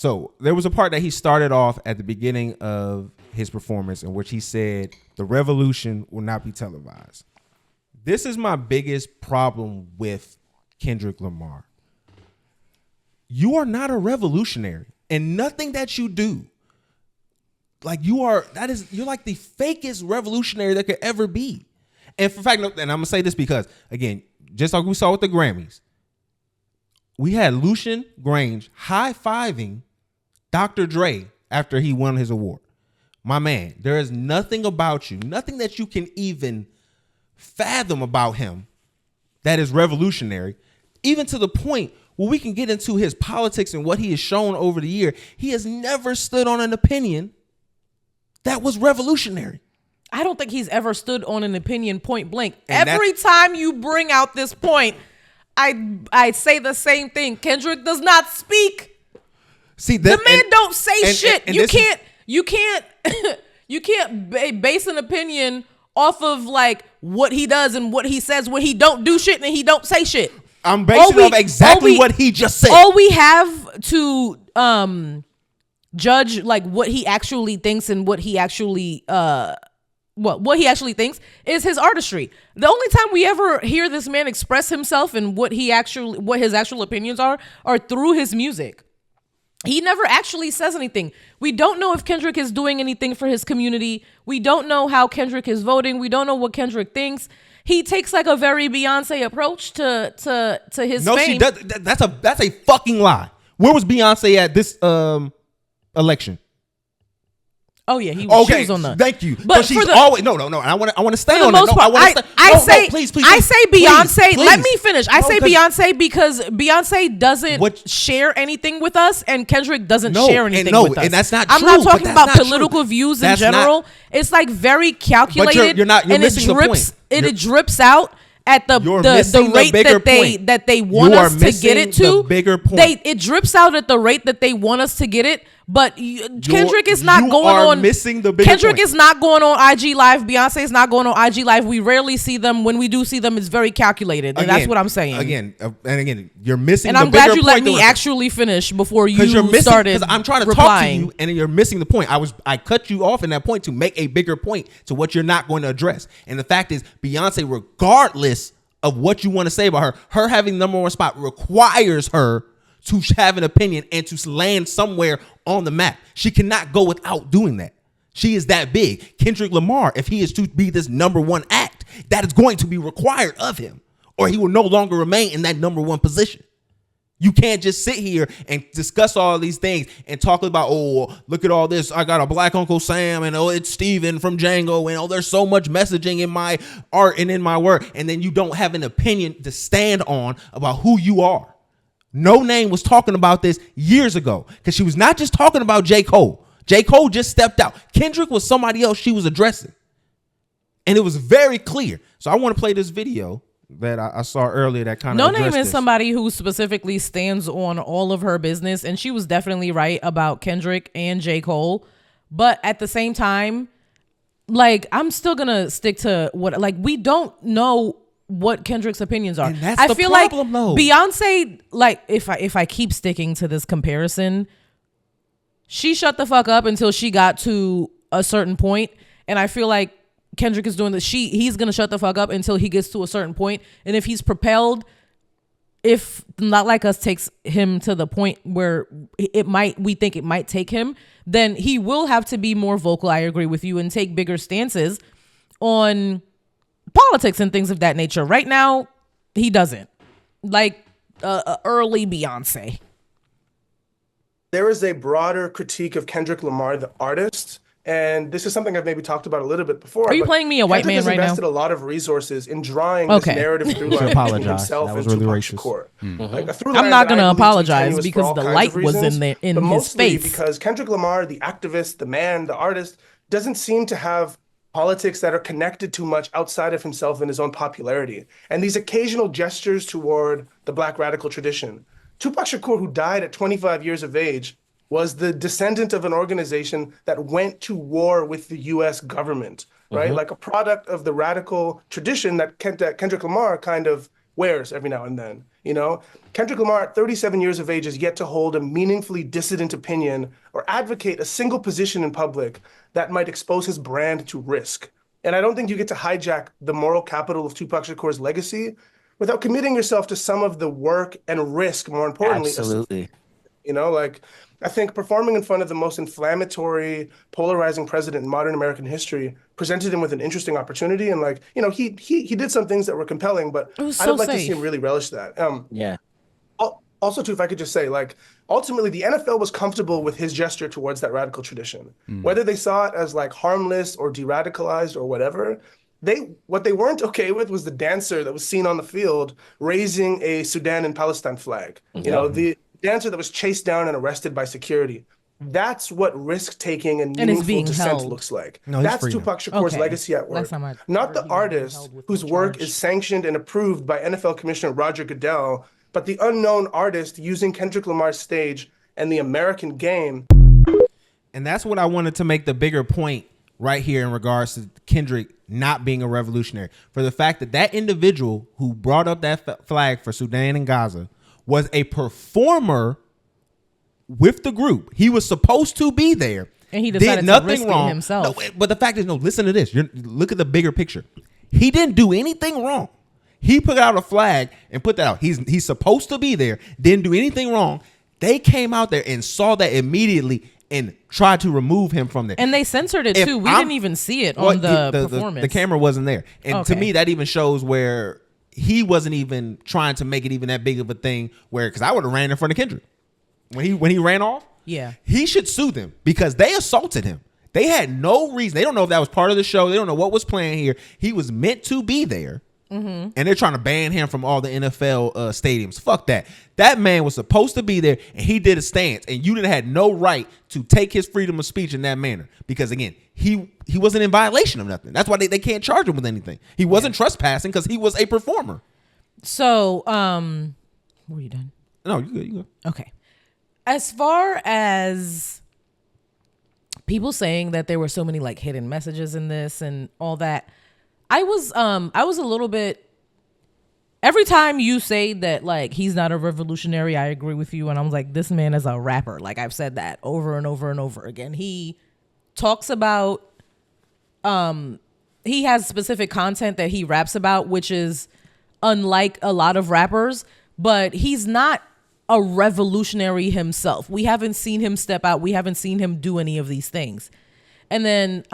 So there was a part that he started off at the beginning of his performance in which he said the revolution will not be televised. This is my biggest problem with Kendrick Lamar. You are not a revolutionary, and nothing that you do, like you're like the fakest revolutionary that could ever be. And for fact, and I'm gonna say this because again, just like we saw with the Grammys, we had Lucian Grange high-fiving Dr. Dre after he won his award. My man, there is nothing about you, nothing that you can even fathom about him that is revolutionary, even to the point where we can get into his politics and what he has shown over the year. He has never stood on an opinion that was revolutionary. I don't think he's ever stood on an opinion point blank. And every time you bring out this point, I say the same thing. Kendrick does not speak. See, the man don't say shit. You can't base an opinion off of like what he does and what he says when he don't do shit and he don't say shit. I'm basing it off exactly what he just said. All we have to judge like what he actually thinks and what he actually what he actually thinks is his artistry. The only time we ever hear this man express himself and what his actual opinions are through his music. He never actually says anything. We don't know if Kendrick is doing anything for his community. We don't know how Kendrick is voting. We don't know what Kendrick thinks. He takes like a very Beyonce approach to his fame. She does. That's a fucking lie. Where was Beyonce at this election? Oh yeah, she was on the. Thank you. But she's always no. I want to stay on that. Please. I say Beyonce. Please. Let me finish. I say Beyonce because Beyonce doesn't share anything with us, and Kendrick doesn't share anything with us. And that's not true. I'm not talking about political views in general. It's like very calculated. But you're missing the point. It drips out at the rate that they want us to get it to. Bigger point. It drips out at the rate that they want us to get it. But Kendrick is not going on. Missing the bigger Kendrick point. is not going on IG Live. Beyonce is not going on IG Live. We rarely see them. When we do see them, it's very calculated. And that's what I'm saying. Again, you're missing. And I'm glad you let me actually finish before you started. Because I'm trying to talk to you, and you're missing the point. I cut you off in that point to make a bigger point to what you're not going to address. And the fact is, Beyonce, regardless of what you want to say about her having the #1 spot requires her to have an opinion and to land somewhere on the map. She cannot go without doing that. She is that big. Kendrick Lamar, if he is to be this #1 act, that is going to be required of him, or he will no longer remain in that #1 position. You can't just sit here and discuss all these things and talk about, oh, look at all this. I got a black Uncle Sam, and oh, it's Steven from Django, and oh, there's so much messaging in my art and in my work. And then you don't have an opinion to stand on about who you are. No Name was talking about this years ago because she was not just talking about J. Cole. J. Cole just stepped out. Kendrick was somebody else she was addressing. And it was very clear. So I want to play this video that I saw earlier that kind of No Name is somebody who specifically stands on all of her business, and she was definitely right about Kendrick and J. Cole. But at the same time, like, I'm still gonna stick to what, like, we don't know what Kendrick's opinions are. And that's the problem, though. Beyonce, like, if I keep sticking to this comparison, she shut the fuck up until she got to a certain point, and I feel like Kendrick is doing this. He's gonna shut the fuck up until he gets to a certain point, and if he's propelled, if Not Like Us takes him to the point where we think it might take him, then he will have to be more vocal. I agree with you, and take bigger stances on politics and things of that nature. Right now, he doesn't. Like early Beyonce. There is a broader critique of Kendrick Lamar, the artist. And this is something I've maybe talked about a little bit before. Are you playing me a white man right now? Kendrick has invested a lot of resources in drawing this narrative through line between himself and Tupac Shakur. I'm not going to apologize because the light was in his face. Because Kendrick Lamar, the activist, the man, the artist, doesn't seem to have politics that are connected too much outside of himself and his own popularity. And these occasional gestures toward the Black radical tradition. Tupac Shakur, who died at 25 years of age, was the descendant of an organization that went to war with the U.S. government, right? Like a product of the radical tradition that Kendrick Lamar kind of wears every now and then. You know, Kendrick Lamar at 37 years of age is yet to hold a meaningfully dissident opinion or advocate a single position in public that might expose his brand to risk. And I don't think you get to hijack the moral capital of Tupac Shakur's legacy without committing yourself to some of the work and risk, more importantly, Absolutely. you know, like I think performing in front of the most inflammatory, polarizing president in modern American history presented him with an interesting opportunity. And like, you know, he did some things that were compelling, but It was I so would like to see safe. him really relish that. Yeah. Also, too, if I could just say, like, ultimately, the NFL was comfortable with his gesture towards that radical tradition. Whether they saw it as like harmless or de-radicalized or whatever, what they weren't okay with was the dancer that was seen on the field raising a Sudan and Palestine flag. You know, the dancer that was chased down and arrested by security. That's what risk-taking and And it's meaningful being dissent held. looks like. No, he's That's free now. Tupac Shakur's Okay. legacy at work. Last time I Not the heard he was being artist held with whose no work charge. is sanctioned and approved by NFL Commissioner Roger Goodell, but the unknown artist using Kendrick Lamar's stage and the American game. And that's what I wanted to make the bigger point right here in regards to Kendrick not being a revolutionary. For the fact that that individual who brought up that flag for Sudan and Gaza was a performer with the group. He was supposed to be there. And he did decided to nothing risk it wrong. himself. No, but the fact is, no, listen to this. Look at the bigger picture. He didn't do anything wrong. He put out a flag and put that out. He's supposed to be there. Didn't do anything wrong. They came out there and saw that immediately and tried to remove him from there. And they censored it If too. We I'm- didn't even see it Well, on the performance. The camera wasn't there. And to Okay. me, that even shows where he wasn't even trying to make it even that big of a thing because I would have ran in front of Kendrick. When he ran off, Yeah. he should sue them because they assaulted him. They had no reason. They don't know if that was part of the show. They don't know what was playing here. He was meant to be there. And they're trying to ban him from all the NFL stadiums. Fuck that. That man was supposed to be there, and he did a stance, and you didn't had no right to take his freedom of speech in that manner. Because again, he wasn't in violation of nothing. That's why they can't charge him with anything. He wasn't trespassing because he was a performer. So, were you done? No, you good. You good. Okay. As far as people saying that there were so many like hidden messages in this and all that, I was a little bit. Every time you say that like he's not a revolutionary, I agree with you, and I was like, this man is a rapper. Like I've said that over and over and over again. He talks about, he has specific content that he raps about, which is unlike a lot of rappers, but he's not a revolutionary himself. We haven't seen him step out. We haven't seen him do any of these things. And then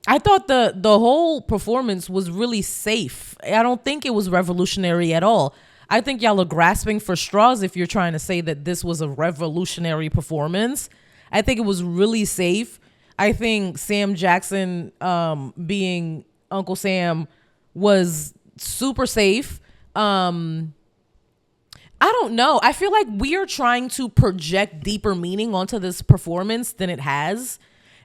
I thought the whole performance was really safe. I don't think it was revolutionary at all. I think y'all are grasping for straws if you're trying to say that this was a revolutionary performance. I think it was really safe. I think Sam Jackson being Uncle Sam was super safe. I don't know. I feel like we are trying to project deeper meaning onto this performance than it has.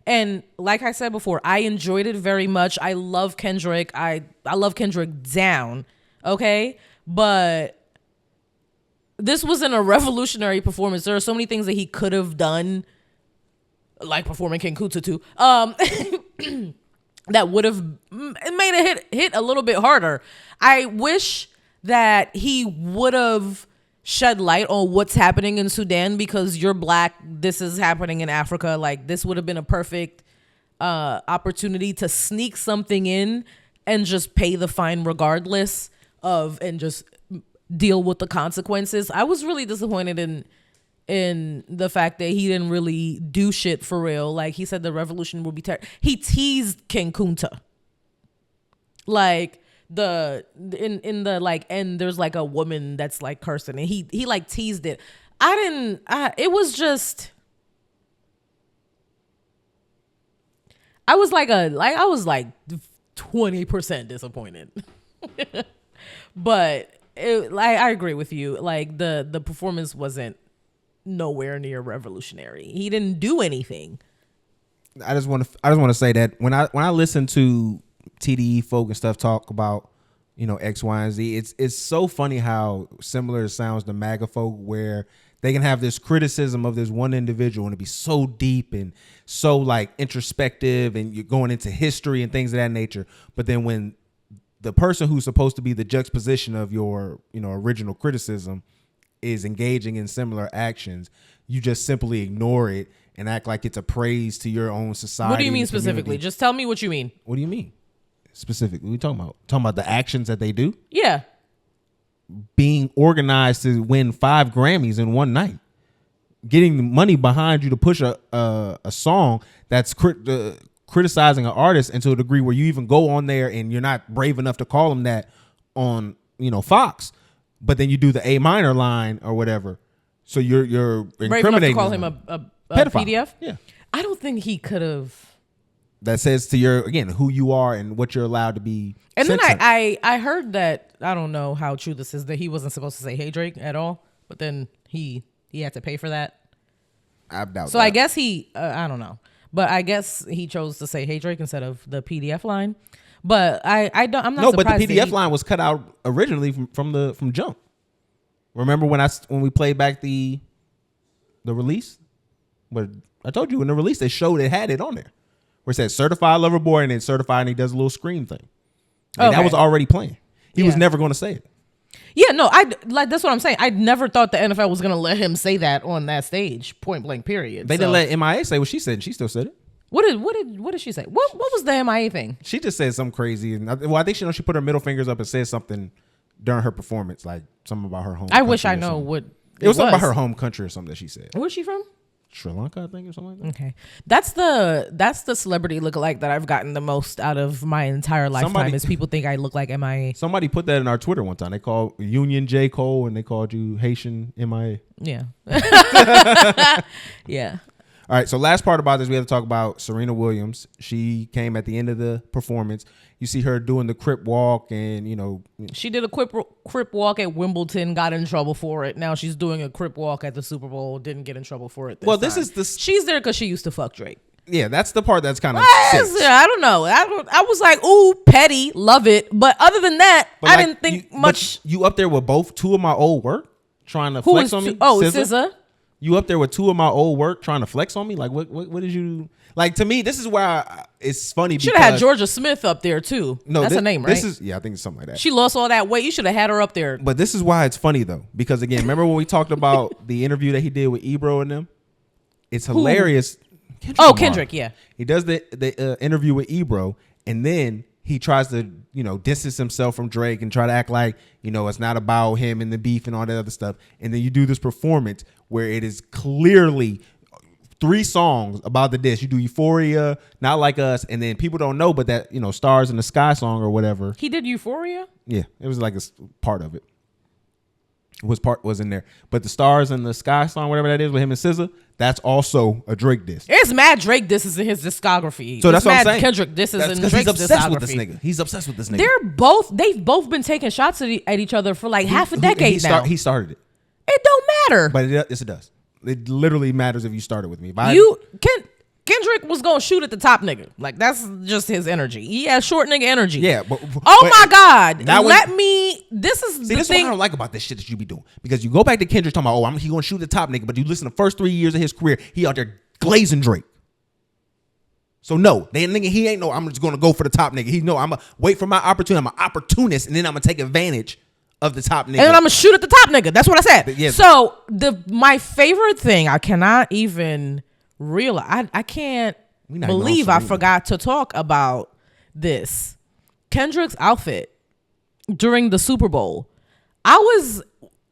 And like I said before, I enjoyed it very much. I love Kendrick. I love Kendrick down. Okay. But this wasn't a revolutionary performance. There are so many things that he could have done, like performing King Kunta too, that would have made it hit a little bit harder. I wish that he would have shed light on what's happening in Sudan because you're black. This is happening in Africa. Like this would have been a perfect opportunity to sneak something in and just pay the fine regardless of and just deal with the consequences. I was really disappointed in the fact that he didn't really do shit for real. Like he said the revolution will be he teased King Kunta. Like in the like end there's like a woman that's like cursing and he like teased it. It was just I was like 20% disappointed. But I agree with you. Like the performance wasn't nowhere near revolutionary. He didn't do anything. I just want to say that when I listen to TDE folk and stuff talk about, you know, X, Y, and Z, it's so funny how similar it sounds to MAGA folk, where they can have this criticism of this one individual and it be so deep and so like introspective and you're going into history and things of that nature. But then when the person who's supposed to be the juxtaposition of your, original criticism is engaging in similar actions, you just simply ignore it and act like it's a praise to your own society. What do you mean specifically? Just tell me what you mean. What do you mean specifically? What are we talking about? Talking about the actions that they do? Yeah. Being organized to win 5 Grammys in one night. Getting the money behind you to push a song that's criticizing an artist, and to a degree where you even go on there and you're not brave enough to call him that on, Fox, but then you do the A minor line or whatever. So you're brave enough to call him a PDF? Yeah. I don't think he could have. That says to who you are and what you're allowed to be. And censored. then I heard that, I don't know how true this is, that he wasn't supposed to say "Hey Drake" at all, but then he had to pay for that. I doubt. So that. I guess I don't know, but I guess he chose to say "Hey Drake" instead of the PDF line. But I'm not. No, but the surprised PDF line was cut out originally from Jump. Remember when we played back the release? But I told you in the release they showed it had it on there, where it said "Certified Lover Boy" and then "Certified," and he does a little scream thing. And that was already playing. He was never going to say it. Yeah, no, that's what I'm saying. I never thought the NFL was going to let him say that on that stage, point blank, period. They didn't let MIA say what she said, and she still said it. What did she say? What was the MIA thing? She just said something crazy, and I think she put her middle fingers up and said something during her performance, like something about her home. I wish I know what it was. Something about her home country or something that she said. Where's she from? Sri Lanka, I think, or something like that. Okay, that's the celebrity lookalike that I've gotten the most out of my entire lifetime. Is people think I look like MIA. Somebody put that in our Twitter one time. They called Union J. Cole and they called you Haitian MIA. Yeah. Yeah. All right, so last part about this, we have to talk about Serena Williams. She came at the end of the performance. You see her doing the Crip walk, and she did a Crip walk at Wimbledon, got in trouble for it. Now she's doing a Crip walk at the Super Bowl, didn't get in trouble for it. This is the she's there because she used to fuck Drake. Yeah, that's the part that's kind of I don't know. I was like, ooh, petty, love it. But other than that, I didn't think much. You up there with two of my old work trying to flex on me? Oh, SZA. You up there with two of my old work trying to flex on me? Like, what did you like? To me, this is why it's funny. Should have had Georgia Smith up there too. No, that's her name, right? I think it's something like that. She lost all that weight. You should have had her up there. But this is why it's funny though, because again, remember when we talked about the interview that he did with Ebro and them? It's hilarious. Kendrick, yeah. He does the interview with Ebro, and then he tries to, distance himself from Drake and try to act like, it's not about him and the beef and all that other stuff. And then you do this performance where it is clearly 3 songs about the diss. You do Euphoria, Not Like Us, and then people don't know, but that, Stars in the Sky song or whatever. He did Euphoria? Yeah, it was like a part of it. Was in there, but the Stars in the Sky song, whatever that is, with him and SZA, that's also a Drake diss. It's mad Drake disses in his discography. So that's what I'm saying. Kendrick disses in Drake's he's obsessed discography. with this nigga. He's obsessed with this nigga. They've both been taking shots at each other for like half a decade now. He started it. It don't matter. But yes, it does. It literally matters if you started with me. Kendrick was gonna shoot at the top nigga. Like that's just his energy. He has short nigga energy. Yeah, my God. This is what I don't like about this shit that you be doing. Because you go back to Kendrick talking about, he gonna shoot the top nigga, but you listen to the first 3 years of his career, he out there glazing Drake. So no, he ain't I'm just gonna go for the top nigga. I'm gonna wait for my opportunity. I'm an opportunist, and then I'm gonna take advantage of the top nigga. And then I'm gonna shoot at the top nigga. That's what I said. Yeah. So my favorite thing, I cannot even realize, I can't believe I forgot to talk about this. Kendrick's outfit during the Super Bowl. I was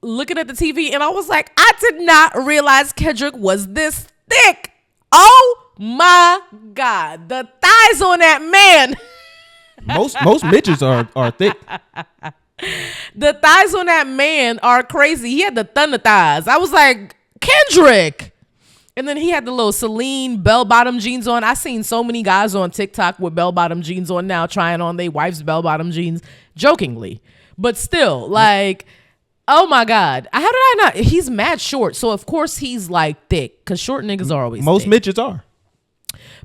looking at the TV and I was like, I did not realize Kendrick was this thick. Oh my God. The thighs on that man. Most midgets are thick. The thighs on that man are crazy. He had the thunder thighs. I was like, Kendrick. And then he had the little Celine bell-bottom jeans on. I seen so many guys on TikTok with bell-bottom jeans on now, trying on their wife's bell-bottom jeans, jokingly. But still, like, oh my God. How did I not? He's mad short, so of course he's like thick, because short niggas are always Most thick. midgets are.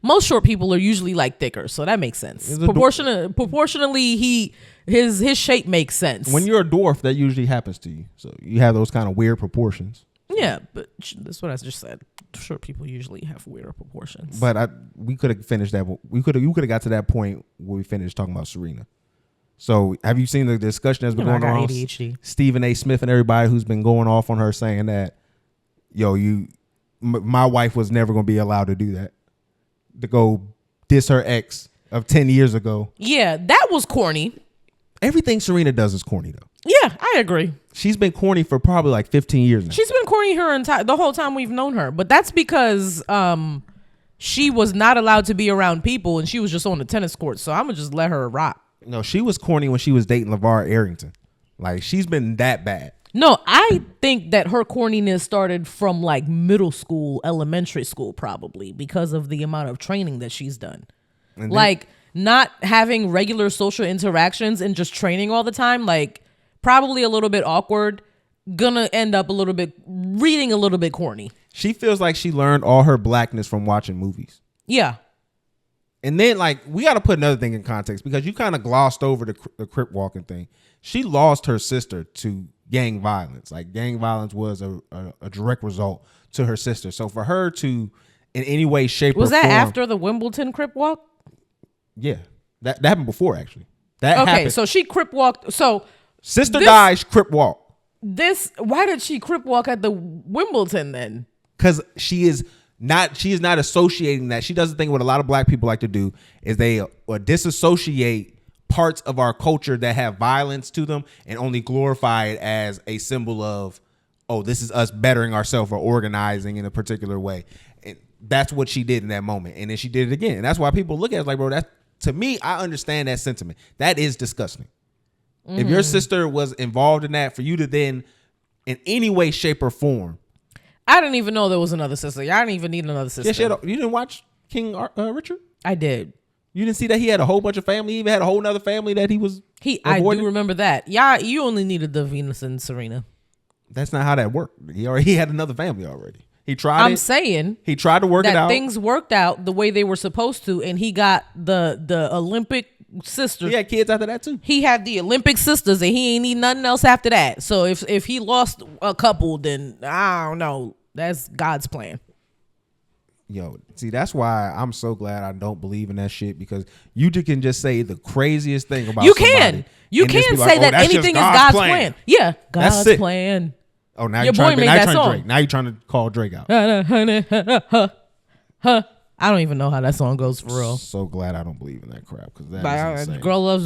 Most short people are usually like thicker, so that makes sense. Proportionally, his shape makes sense. When you're a dwarf, that usually happens to you. So you have those kind of weird proportions. Yeah, but that's what I just said. Short people usually have weirder proportions. But we could have finished that. You could have got to that point where we finished talking about Serena. So have you seen the discussion that's been going on? ADHD. Stephen A. Smith and everybody who's been going off on her saying that, yo, my wife was never going to be allowed to do that. To go diss her ex of 10 years ago. Yeah, that was corny. Everything Serena does is corny, though. Yeah, I agree. She's been corny for probably like 15 years now. She's been corny the whole time we've known her. But that's because she was not allowed to be around people and she was just on the tennis court. So I'm going to just let her rock. No, she was corny when she was dating LeVar Arrington. Like, she's been that bad. No, I think that her corniness started from like middle school, elementary school, probably because of the amount of training that she's done. Like not having regular social interactions and just training all the time, like probably a little bit awkward, gonna end up reading a little bit corny. She feels like she learned all her blackness from watching movies. Yeah. And then, like, we got to put another thing in context because you kind of glossed over the crip walking thing. She lost her sister to gang violence. Like, gang violence was a direct result to her sister. So for her to, in any way, shape, was or that form, after the Wimbledon crip walk? Yeah, that happened before actually. That happened. So she crip walked. So sister dies, crip walk. Why did she crip walk at the Wimbledon then? Because she is not associating that. She doesn't think what a lot of black people like to do is they disassociate parts of our culture that have violence to them and only glorify it as a symbol of, oh, this is us bettering ourselves or organizing in a particular way. And that's what she did in that moment. And then she did it again. And that's why people look at it like, bro, that's, to me, I understand that sentiment. That is disgusting. Mm-hmm. If your sister was involved in that, for you to then in any way, shape, or form. I didn't even know there was another sister. I didn't even need another sister. Yeah, you didn't watch King Richard? I did. You didn't see that he had a whole bunch of family? He even had a whole nother family that he was avoiding? I do remember that. Yeah, you only needed the Venus and Serena. That's not how that worked. He had another family already. He tried I'm saying he tried to work it out. Things worked out the way they were supposed to, and he got the Olympic sister. He had kids after that too. He had the Olympic sisters, and he ain't need nothing else after that. So if he lost a couple, then I don't know. That's God's plan. Yo, see, that's why I'm so glad I don't believe in that shit, because you can just say the craziest thing about you somebody. You can say that anything is God's plan. Yeah, God's plan. Oh, now your boy made that song. Drake. Now you're trying to call Drake out. I don't even know how that song goes for real. So glad I don't believe in that crap, because that is insane. Girl loves